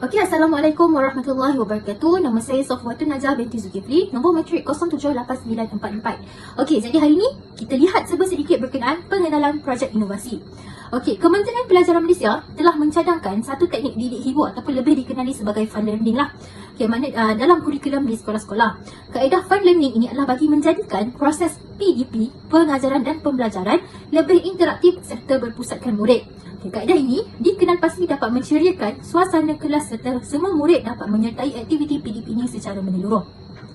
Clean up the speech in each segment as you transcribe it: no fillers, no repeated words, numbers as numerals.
Okey, Assalamualaikum warahmatullahi wabarakatuh. Nama saya Sofwatun Najah binti Zulkifli, nombor matrik 078944. Okey, jadi hari ini kita lihat sedikit berkenaan pengenalan projek inovasi. Okey, Kementerian Pelajaran Malaysia telah mencadangkan satu teknik didik hibur ataupun lebih dikenali sebagai fun learning lah. Okey, mana dalam kurikulum di sekolah-sekolah. Kaedah fun learning ini adalah bagi menjadikan proses PDP, pengajaran dan pembelajaran lebih interaktif serta berpusatkan murid. Kaedah ini dikenal pasti dapat menceriakan suasana kelas serta semua murid dapat menyertai aktiviti PDP ini secara menyeluruh.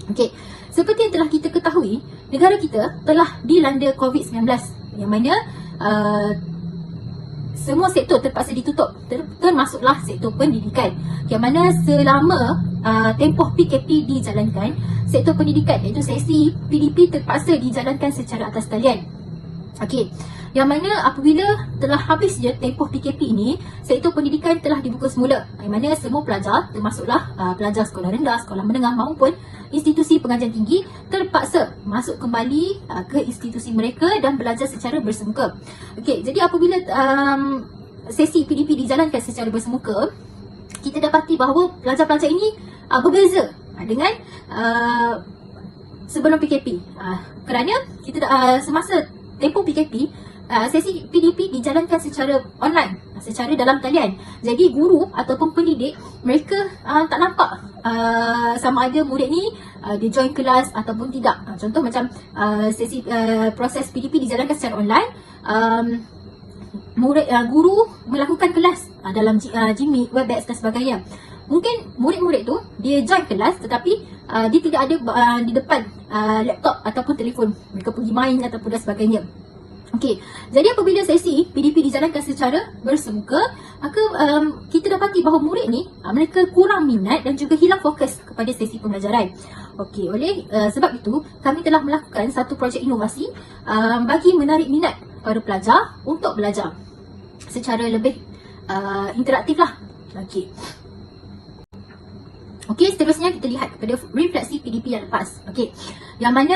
Okey, seperti yang telah kita ketahui, negara kita telah dilanda COVID-19 yang mana semua sektor terpaksa ditutup, termasuklah sektor pendidikan. Yang mana selama tempoh PKP dijalankan, sektor pendidikan iaitu sesi PDP terpaksa dijalankan secara atas talian. Okey, yang mana apabila telah habis je tempoh PKP ini, sektor pendidikan telah dibuka semula. Yang mana semua pelajar, termasuklah pelajar sekolah rendah, sekolah menengah maupun institusi pengajian tinggi terpaksa masuk kembali ke institusi mereka dan belajar secara bersemuka. Okey, jadi apabila sesi PDP dijalankan secara bersemuka, kita dapati bahawa pelajar-pelajar ini berbeza dengan sebelum PKP. Kerana kita semasa tempoh PKP, sesi PDP dijalankan secara online, secara dalam talian. Jadi guru ataupun pendidik mereka tak nampak sama ada murid ni dia join kelas ataupun tidak. Contoh macam sesi proses PDP dijalankan secara online, guru melakukan kelas dalam Jimmy, Webex dan sebagainya. Mungkin murid-murid tu dia join kelas tetapi dia tidak ada di depan laptop ataupun telefon. Mereka pergi main ataupun dan sebagainya. Okey, jadi apabila sesi PDP dijalankan secara bersemuka, maka kita dapati bahawa murid ni mereka kurang minat dan juga hilang fokus kepada sesi pembelajaran. Okey, oleh sebab itu kami telah melakukan satu projek inovasi bagi menarik minat para pelajar untuk belajar secara lebih interaktif lah. Okey. Okey, seterusnya kita lihat kepada refleksi PDP yang lepas. Okey, yang mana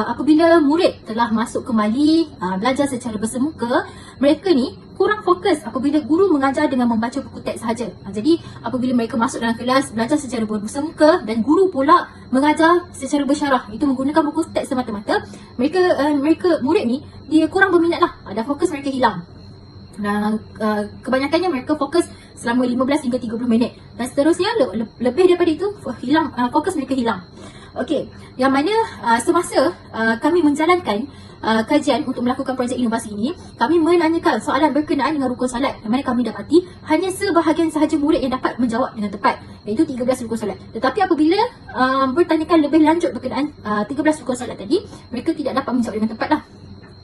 apabila murid telah masuk kembali belajar secara bersemuka, mereka ni kurang fokus apabila guru mengajar dengan membaca buku teks sahaja. Jadi apabila mereka masuk dalam kelas belajar secara bersemuka dan guru pula mengajar secara bersyarah, itu menggunakan buku teks semata-mata, mereka murid ni dia kurang berminat lah, dan fokus mereka hilang. Dan kebanyakannya mereka fokus selama 15 hingga 30 minit dan seterusnya lebih daripada itu hilang, fokus mereka hilang. Okey, yang mana semasa kami menjalankan kajian untuk melakukan projek inovasi ini, kami menanyakan soalan berkenaan dengan rukun solat, yang mana kami dapati hanya sebahagian sahaja murid yang dapat menjawab dengan tepat, iaitu 13 rukun solat. Tetapi apabila bertanyakan lebih lanjut berkenaan 13 rukun solat tadi, mereka tidak dapat menjawab dengan tepat lah.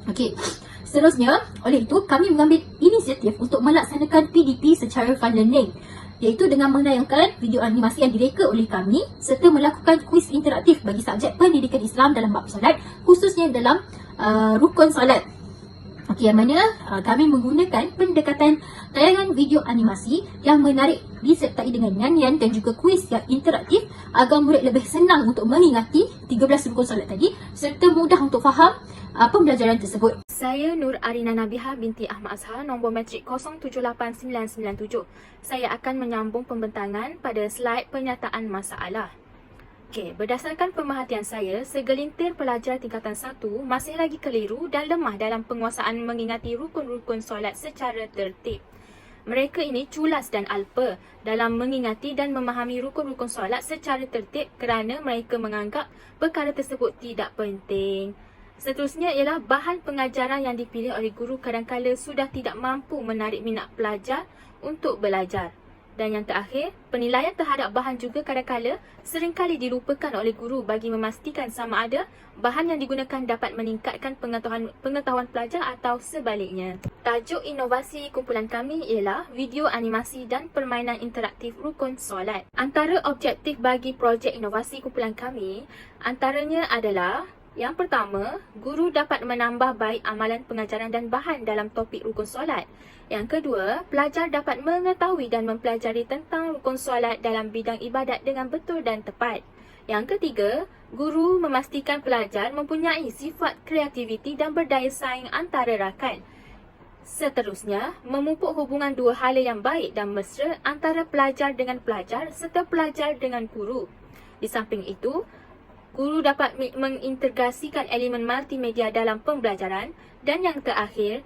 Okey, seterusnya, oleh itu kami mengambil inisiatif untuk melaksanakan PDP secara fun learning, iaitu dengan menayangkan video animasi yang direka oleh kami serta melakukan kuis interaktif bagi subjek pendidikan Islam dalam bab solat, khususnya dalam rukun solat. Okey, yang mana kami menggunakan pendekatan tayangan video animasi yang menarik disertai dengan nyanyian dan juga kuis yang interaktif agar murid lebih senang untuk mengingati 13 rukun solat tadi serta mudah untuk faham pembelajaran tersebut. Saya Nur Arina Nabiha binti Ahmad Azhar, nombor matrik 078997. Saya akan menyambung pembentangan pada slide penyataan masalah. Okey, berdasarkan pemerhatian saya, segelintir pelajar tingkatan 1 masih lagi keliru dan lemah dalam penguasaan mengingati rukun-rukun solat secara tertib. Mereka ini culas dan alpa dalam mengingati dan memahami rukun-rukun solat secara tertib kerana mereka menganggap perkara tersebut tidak penting. Seterusnya ialah bahan pengajaran yang dipilih oleh guru kadangkala sudah tidak mampu menarik minat pelajar untuk belajar. Dan yang terakhir, penilaian terhadap bahan juga kadangkala seringkali dilupakan oleh guru bagi memastikan sama ada bahan yang digunakan dapat meningkatkan pengetahuan pelajar atau sebaliknya. Tajuk inovasi kumpulan kami ialah video animasi dan permainan interaktif rukun solat. Antara objektif bagi projek inovasi kumpulan kami antaranya adalah: yang pertama, guru dapat menambah baik amalan pengajaran dan bahan dalam topik rukun solat. Yang kedua, pelajar dapat mengetahui dan mempelajari tentang rukun solat dalam bidang ibadat dengan betul dan tepat. Yang ketiga, guru memastikan pelajar mempunyai sifat kreativiti dan berdaya saing antara rakan. Seterusnya, memupuk hubungan dua hala yang baik dan mesra antara pelajar dengan pelajar serta pelajar dengan guru. Di samping itu, guru dapat mengintegrasikan elemen multimedia dalam pembelajaran dan yang terakhir,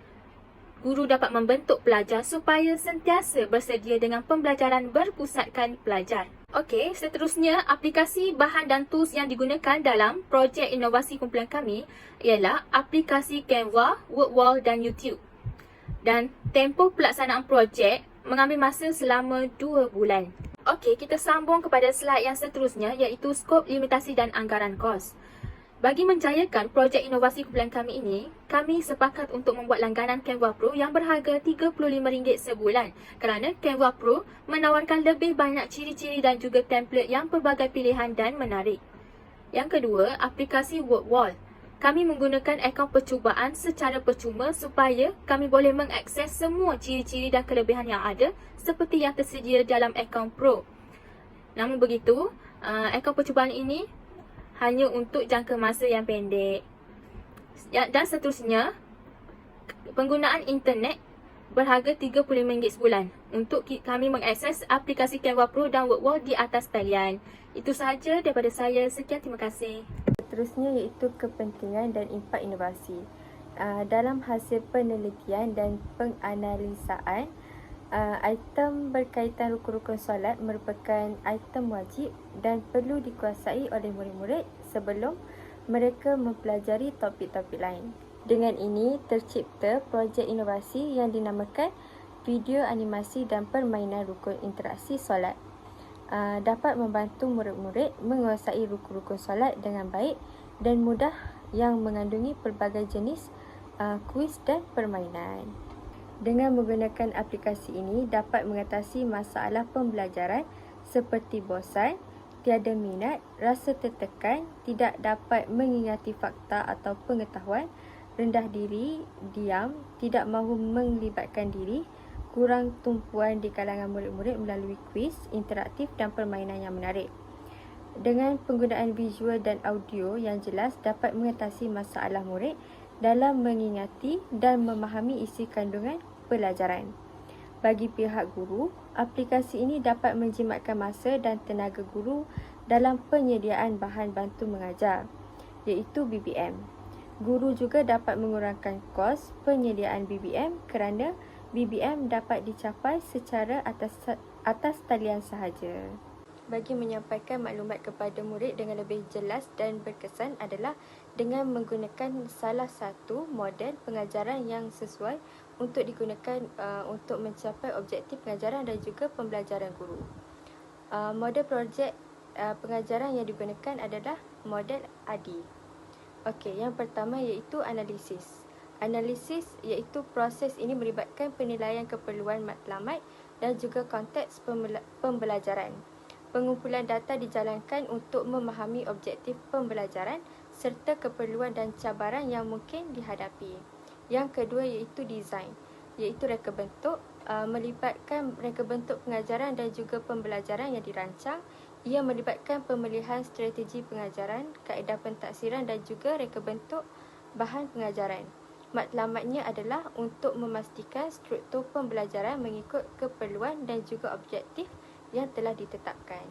guru dapat membentuk pelajar supaya sentiasa bersedia dengan pembelajaran berpusatkan pelajar. Okey, seterusnya aplikasi bahan dan tools yang digunakan dalam projek inovasi kumpulan kami ialah aplikasi Canva, WordWall dan YouTube. Dan tempoh pelaksanaan projek mengambil masa selama 2 bulan. Okey, kita sambung kepada slide yang seterusnya iaitu skop, limitasi dan anggaran kos. Bagi menjayakan projek inovasi kumpulan kami ini, kami sepakat untuk membuat langganan Canva Pro yang berharga RM35 sebulan kerana Canva Pro menawarkan lebih banyak ciri-ciri dan juga template yang pelbagai pilihan dan menarik. Yang kedua, aplikasi WordWall. Kami menggunakan akaun percubaan secara percuma supaya kami boleh mengakses semua ciri-ciri dan kelebihan yang ada seperti yang tersedia dalam akaun Pro. Namun begitu, akaun percubaan ini hanya untuk jangka masa yang pendek. Dan seterusnya, penggunaan internet berharga RM35 sebulan untuk kami mengakses aplikasi Canva Pro dan WordWall di atas talian. Itu sahaja daripada saya. Sekian, terima kasih. Seterusnya iaitu kepentingan dan impak inovasi. Dalam hasil penelitian dan penganalisaan, item berkaitan rukun-rukun solat merupakan item wajib dan perlu dikuasai oleh murid-murid sebelum mereka mempelajari topik-topik lain. Dengan ini, tercipta projek inovasi yang dinamakan video animasi dan permainan rukun interaksi solat. Dapat membantu murid-murid menguasai rukun-rukun solat dengan baik dan mudah yang mengandungi pelbagai jenis kuis dan permainan. Dengan menggunakan aplikasi ini dapat mengatasi masalah pembelajaran seperti bosan, tiada minat, rasa tertekan, tidak dapat mengingati fakta atau pengetahuan, rendah diri, diam, tidak mahu melibatkan diri, kurang tumpuan di kalangan murid-murid melalui kuis, interaktif dan permainan yang menarik. Dengan penggunaan visual dan audio yang jelas dapat mengatasi masalah murid dalam mengingati dan memahami isi kandungan pelajaran. Bagi pihak guru, aplikasi ini dapat menjimatkan masa dan tenaga guru dalam penyediaan bahan bantu mengajar, iaitu BBM. Guru juga dapat mengurangkan kos penyediaan BBM kerana BBM dapat dicapai secara atas talian sahaja. Bagi menyampaikan maklumat kepada murid dengan lebih jelas dan berkesan adalah dengan menggunakan salah satu model pengajaran yang sesuai untuk digunakan untuk mencapai objektif pengajaran dan juga pembelajaran guru. Model projek pengajaran yang digunakan adalah model ADI. Okey, yang pertama iaitu analisis. Analisis iaitu proses ini melibatkan penilaian keperluan matlamat dan juga konteks pembelajaran. Pengumpulan data dijalankan untuk memahami objektif pembelajaran serta keperluan dan cabaran yang mungkin dihadapi. Yang kedua iaitu design, iaitu reka bentuk, melibatkan reka bentuk pengajaran dan juga pembelajaran yang dirancang. Ia melibatkan pemilihan strategi pengajaran, kaedah pentaksiran dan juga reka bentuk bahan pengajaran. Matlamatnya adalah untuk memastikan struktur pembelajaran mengikut keperluan dan juga objektif yang telah ditetapkan.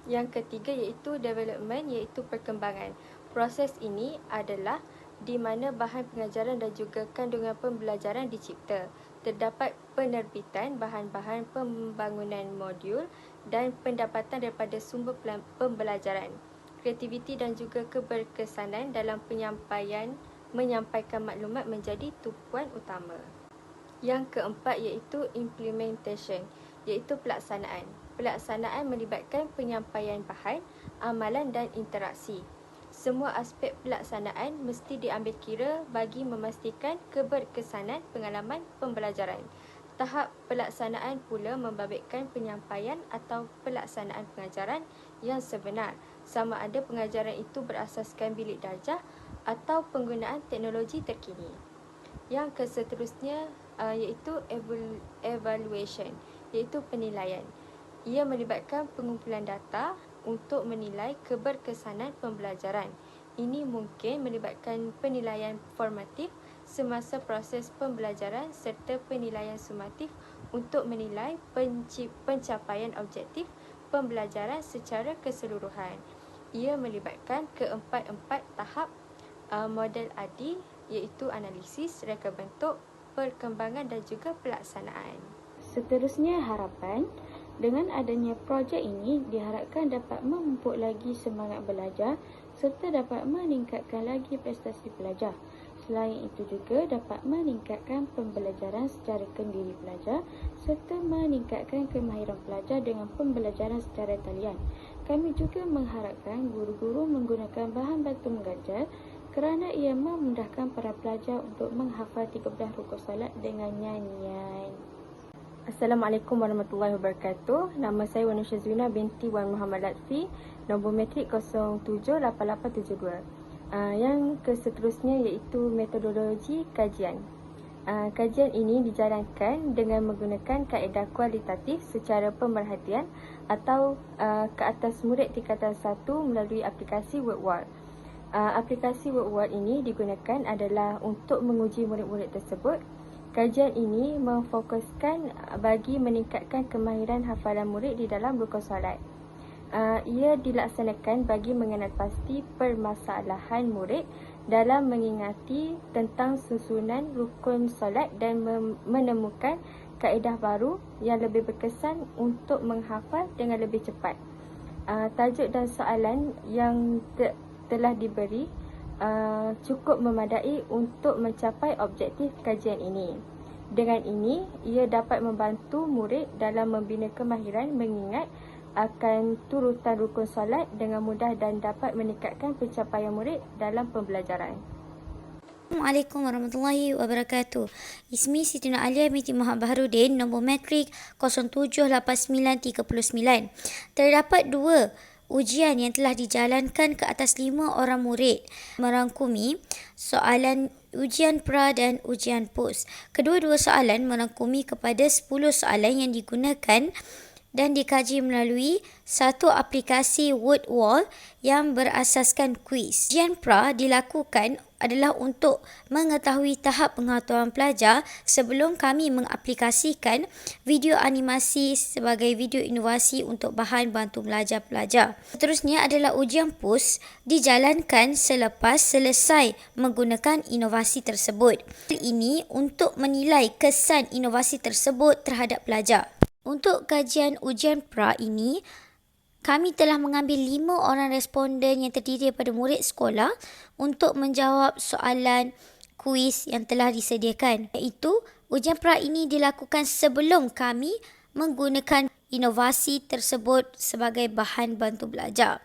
Yang ketiga iaitu development, iaitu perkembangan. Proses ini adalah di mana bahan pengajaran dan juga kandungan pembelajaran dicipta. Terdapat penerbitan bahan-bahan pembangunan modul dan pendapatan daripada sumber pembelajaran. Kreativiti dan juga keberkesanan dalam menyampaikan maklumat menjadi tumpuan utama. Yang keempat iaitu implementation, iaitu pelaksanaan. Pelaksanaan melibatkan penyampaian bahan, amalan dan interaksi. Semua aspek pelaksanaan mesti diambil kira bagi memastikan keberkesanan pengalaman pembelajaran. Tahap pelaksanaan pula membabitkan penyampaian atau pelaksanaan pengajaran yang sebenar, sama ada pengajaran itu berasaskan bilik darjah atau penggunaan teknologi terkini. Yang seterusnya iaitu evaluation, iaitu penilaian. Ia melibatkan pengumpulan data untuk menilai keberkesanan pembelajaran. Ini mungkin melibatkan penilaian formatif semasa proses pembelajaran serta penilaian sumatif untuk menilai pencapaian objektif pembelajaran secara keseluruhan. Ia melibatkan keempat-empat tahap model ADI, iaitu analisis, reka bentuk, perkembangan dan juga pelaksanaan. Seterusnya, harapan. Dengan adanya projek ini diharapkan dapat memupuk lagi semangat belajar serta dapat meningkatkan lagi prestasi pelajar. Selain itu juga dapat meningkatkan pembelajaran secara kendiri pelajar serta meningkatkan kemahiran pelajar dengan pembelajaran secara talian. Kami juga mengharapkan guru-guru menggunakan bahan bantu mengajar kerana ia memudahkan para pelajar untuk menghafal 13 rukun solat dengan nyanyian. Assalamualaikum warahmatullahi wabarakatuh. Nama saya Wan Syazwina binti Wan Muhammad Latfi, nombor matrik 078872. Yang seterusnya iaitu metodologi kajian. Kajian ini dijalankan dengan menggunakan kaedah kualitatif secara pemerhatian atau ke atas murid tingkatan 1 melalui aplikasi WordWall. Aplikasi WordWall ini digunakan adalah untuk menguji murid-murid tersebut. Kajian ini memfokuskan bagi meningkatkan kemahiran hafalan murid di dalam rukun solat. Ia dilaksanakan bagi mengenal pasti permasalahan murid dalam mengingati tentang susunan rukun solat dan menemukan kaedah baru yang lebih berkesan untuk menghafal dengan lebih cepat. Tajuk dan soalan yang telah diberi cukup memadai untuk mencapai objektif kajian ini. Dengan ini, ia dapat membantu murid dalam membina kemahiran mengingat akan turutan rukun solat dengan mudah dan dapat meningkatkan pencapaian murid dalam pembelajaran. Assalamualaikum warahmatullahi wabarakatuh. Ismi Siti Nur Alia binti Muhammad Baharudin, nombor matrik 078939. Terdapat 2 ujian yang telah dijalankan ke atas 5 orang murid merangkumi soalan ujian pra dan ujian pos. Kedua-dua soalan merangkumi kepada 10 soalan yang digunakan dan dikaji melalui satu aplikasi WordWall yang berasaskan kuis. Ujian pra dilakukan adalah untuk mengetahui tahap pengetahuan pelajar sebelum kami mengaplikasikan video animasi sebagai video inovasi untuk bahan bantu belajar pelajar. Seterusnya adalah ujian pos dijalankan selepas selesai menggunakan inovasi tersebut. Ini untuk menilai kesan inovasi tersebut terhadap pelajar. Untuk kajian ujian pra ini, kami telah mengambil 5 orang responden yang terdiri daripada murid sekolah untuk menjawab soalan kuis yang telah disediakan. Iaitu, ujian pra ini dilakukan sebelum kami menggunakan inovasi tersebut sebagai bahan bantu belajar.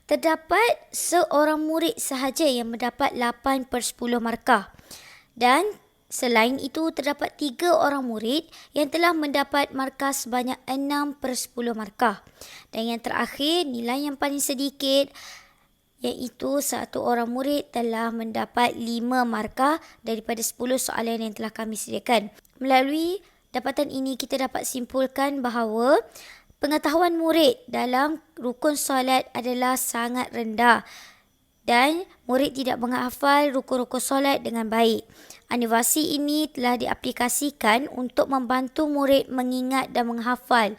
Terdapat seorang murid sahaja yang mendapat 8/10 markah. Dan selain itu, terdapat 3 orang murid yang telah mendapat markah sebanyak 6/10 markah. Dan yang terakhir, nilai yang paling sedikit, iaitu 1 orang murid telah mendapat 5 markah daripada 10 soalan yang telah kami sediakan. Melalui dapatan ini, kita dapat simpulkan bahawa pengetahuan murid dalam rukun solat adalah sangat rendah dan murid tidak menghafal rukun-rukun solat dengan baik. Inovasi ini telah diaplikasikan untuk membantu murid mengingat dan menghafal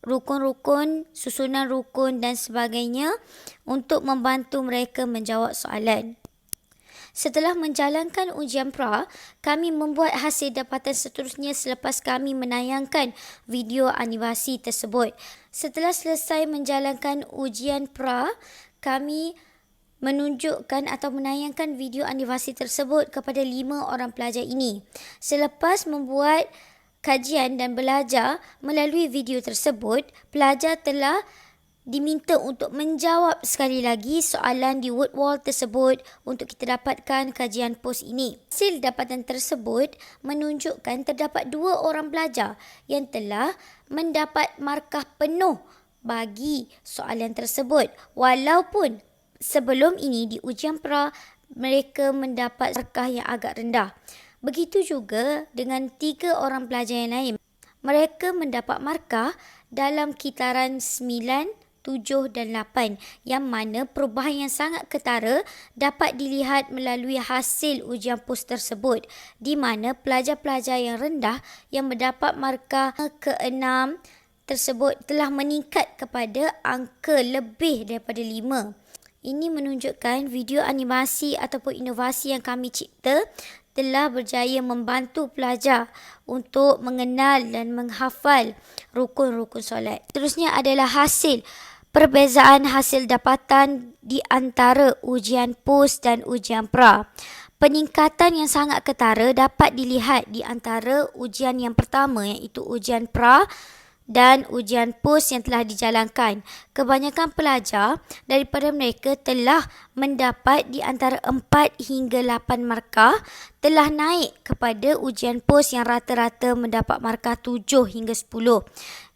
rukun-rukun, susunan rukun dan sebagainya untuk membantu mereka menjawab soalan. Setelah menjalankan ujian pra, kami membuat hasil dapatan seterusnya selepas kami menayangkan video animasi tersebut. Setelah selesai menjalankan ujian pra, kami menunjukkan atau menayangkan video animasi tersebut kepada 5 orang pelajar ini. Selepas membuat kajian dan belajar melalui video tersebut, pelajar telah diminta untuk menjawab sekali lagi soalan di WordWall tersebut untuk kita dapatkan kajian pos ini. Hasil dapatan tersebut menunjukkan terdapat 2 orang pelajar yang telah mendapat markah penuh bagi soalan tersebut, walaupun sebelum ini di ujian pra mereka mendapat markah yang agak rendah. Begitu juga dengan 3 orang pelajar yang lain. Mereka mendapat markah dalam kitaran 9 7 dan 8 yang mana perubahan yang sangat ketara dapat dilihat melalui hasil ujian POS tersebut di mana pelajar-pelajar yang rendah yang mendapat markah ke-6 tersebut telah meningkat kepada angka lebih daripada 5. Ini menunjukkan video animasi ataupun inovasi yang kami cipta telah berjaya membantu pelajar untuk mengenal dan menghafal rukun-rukun solat. Seterusnya adalah perbezaan hasil dapatan di antara ujian POS dan ujian pra. Peningkatan yang sangat ketara dapat dilihat di antara ujian yang pertama iaitu ujian pra dan ujian POS yang telah dijalankan. Kebanyakan pelajar daripada mereka telah mendapat di antara 4 hingga 8 markah, telah naik kepada ujian POS yang rata-rata mendapat markah 7 hingga 10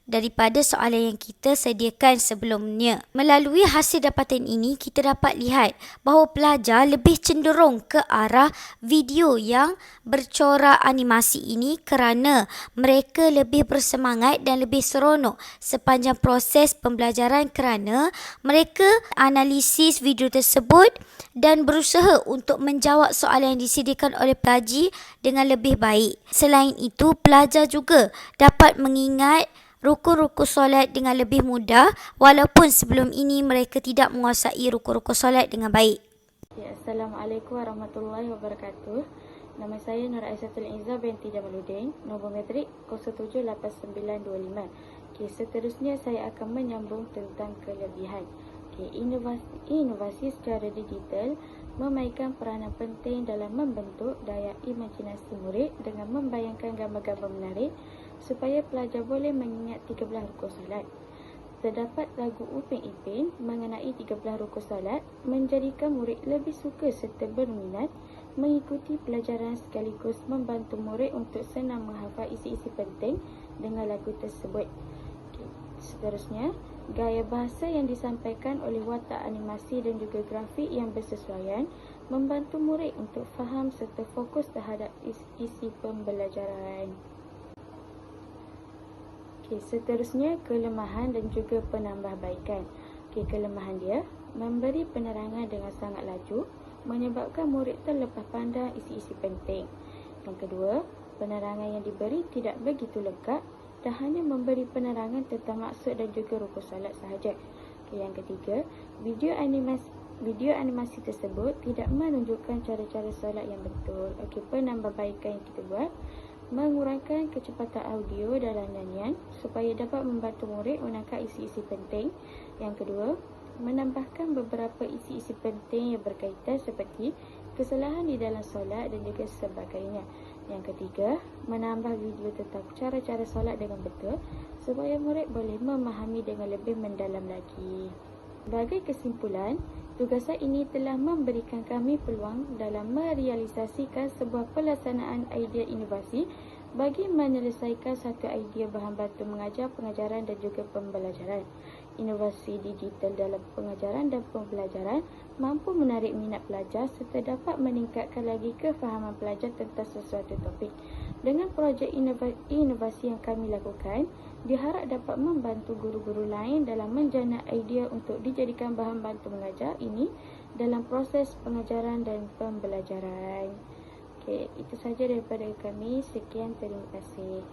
daripada soalan yang kita sediakan sebelumnya. Melalui hasil dapatan ini, kita dapat lihat bahawa pelajar lebih cenderung ke arah video yang bercorak animasi ini kerana mereka lebih bersemangat dan lebih seronok sepanjang proses pembelajaran kerana mereka analisis video tersebut dan berusaha untuk menjawab soalan yang disediakan oleh pelajar dengan lebih baik. Selain itu, pelajar juga dapat mengingat rukun-rukun solat dengan lebih mudah walaupun sebelum ini mereka tidak menguasai rukun-rukun solat dengan baik. Assalamualaikum warahmatullahi wabarakatuh. Nama saya Nur Aisyattul Izzah binti Jamaluddin, nombor metrik 078925. Seterusnya saya akan menyambung tentang kelebihan. Inovasi secara digital memainkan peranan penting dalam membentuk daya imajinasi murid dengan membayangkan gambar-gambar menarik supaya pelajar boleh mengingat 13 rukun solat. Terdapat lagu Upin Ipin mengenai 13 rukun solat menjadikan murid lebih suka serta berminat mengikuti pelajaran sekaligus membantu murid untuk senang menghafal isi-isi penting dengan lagu tersebut. Seterusnya, gaya bahasa yang disampaikan oleh watak animasi dan juga grafik yang bersesuaian membantu murid untuk faham serta fokus terhadap isi pembelajaran. Seterusnya, kelemahan dan juga penambahbaikan. Kelemahan dia, memberi penerangan dengan sangat laju, menyebabkan murid terlepas pandang isi-isi penting. Yang kedua, penerangan yang diberi tidak begitu lengkap dan hanya memberi penerangan tentang maksud dan juga rukun solat sahaja. Yang ketiga, video animasi tersebut tidak menunjukkan cara-cara solat yang betul. Penambahbaikan yang kita buat, mengurangkan kecepatan audio dalam nyanyian supaya dapat membantu murid menangkap isi-isi penting. Yang kedua, menambahkan beberapa isi-isi penting yang berkaitan seperti kesalahan di dalam solat dan juga sebagainya. Yang ketiga, menambah video tentang cara-cara solat dengan betul supaya murid boleh memahami dengan lebih mendalam lagi. Sebagai kesimpulan, tugasan ini telah memberikan kami peluang dalam merealisasikan sebuah pelaksanaan idea inovasi bagi menyelesaikan satu idea bahan bantu mengajar, pengajaran dan juga pembelajaran. Inovasi digital dalam pengajaran dan pembelajaran mampu menarik minat pelajar serta dapat meningkatkan lagi kefahaman pelajar tentang sesuatu topik. Dengan projek inovasi yang kami lakukan, diharap dapat membantu guru-guru lain dalam menjana idea untuk dijadikan bahan bantu mengajar ini dalam proses pengajaran dan pembelajaran. Itu sahaja daripada kami. Sekian, terima kasih.